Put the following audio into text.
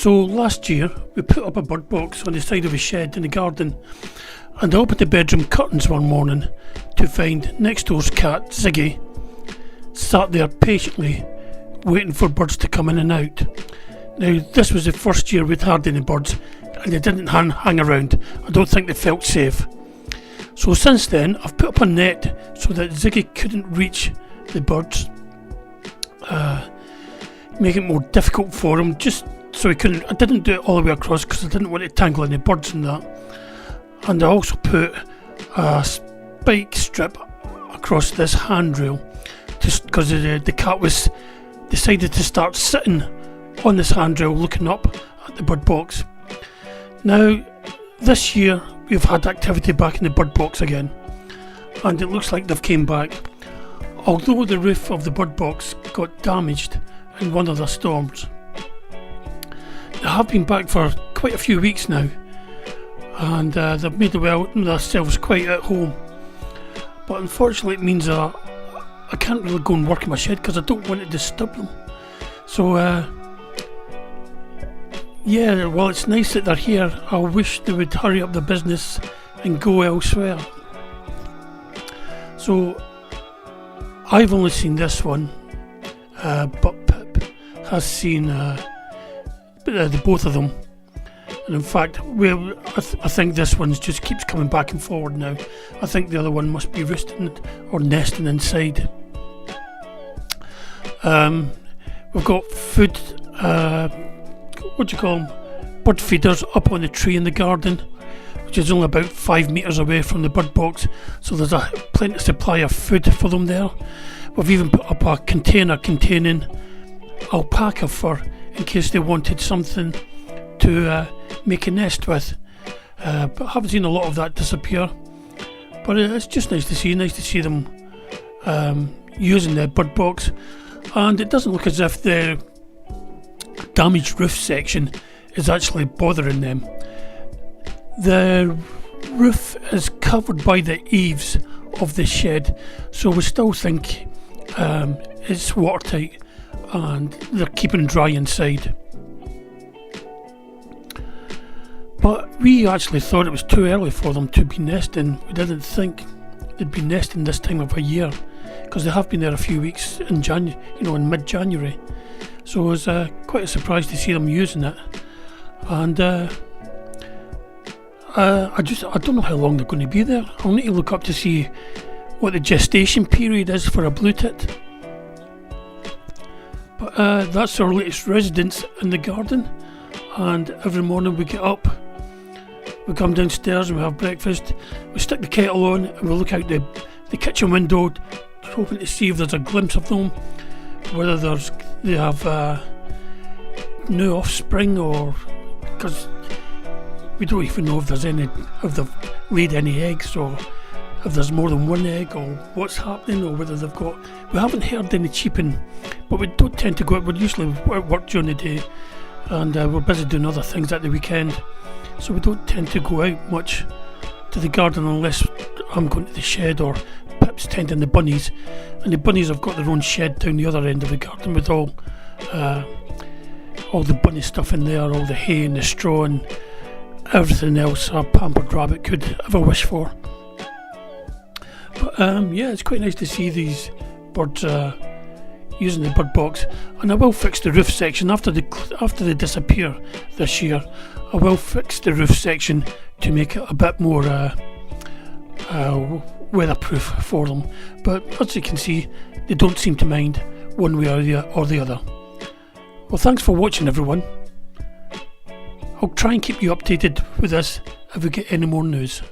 So last year we put up a bird box on the side of a shed in the garden, and I opened the bedroom curtains one morning to find next door's cat, Ziggy, sat there patiently waiting for birds to come in and out. Now this was the first year we'd had any birds, and they didn't hang around. I don't think they felt safe. So since then I've put up a net so that Ziggy couldn't reach the birds, make it more difficult for him, just so he couldn't. I didn't do it all the way across because I didn't want to tangle any birds and that. And I also put a spike strip across this handrail just because the cat was decided to start sitting on this handrail looking up at the bird box. Now this year we've had activity back in the bird box again, and it looks like they've came back. Although the roof of the bird box got damaged in one of the storms, they have been back for quite a few weeks now, and they've made themselves quite at home. But unfortunately it means I can't really go and work in my shed because I don't want to disturb them. So yeah, well, it's nice that they're here. I wish they would hurry up the business and go elsewhere. So I've only seen this one, but Pip has seen the both of them. And in fact, I think this one just keeps coming back and forward now. I think the other one must be roosting or nesting inside. We've got food, what do you call them, bird feeders up on the tree in the garden, which is only about 5 metres away from the bird box, so there's a plenty supply of food for them there. We've even put up a container containing alpaca fur in case they wanted something to make a nest with, but I haven't seen a lot of that disappear. But it's just nice to see them using the bird box, and it doesn't look as if the damaged roof section is actually bothering them. The roof is covered by the eaves of the shed, so we still think it's watertight and they're keeping dry inside. But we actually thought it was too early for them to be nesting. We didn't think they'd be nesting this time of a year, because they have been there a few weeks in in mid-January. So it was quite a surprise to see them using it. And I don't know how long they're going to be there. I'll need to look up to see what the gestation period is for a blue tit. But that's our latest residence in the garden, and every morning we get up, we come downstairs and we have breakfast, we stick the kettle on and we look out the kitchen window, hoping to see if there's a glimpse of them, whether they have new offspring, or because we don't even know if they've laid any eggs, or if there's more than one egg, or what's happening, or whether they've got. We haven't heard any cheeping, but we don't tend to go out. We're usually at work during the day, and we're busy doing other things at the weekend, so we don't tend to go out much to the garden unless I'm going to the shed or Pip's tending the bunnies, and the bunnies have got their own shed down the other end of the garden with all the bunny stuff in there, all the hay and the straw and everything else a pampered rabbit could ever wish for. But yeah, it's quite nice to see these birds using the bird box, and I will fix the roof section after they disappear this year. I will fix the roof section to make it a bit more weatherproof for them. But as you can see, they don't seem to mind one way or the other. Well, thanks for watching, everyone. I'll try and keep you updated with this if we get any more news.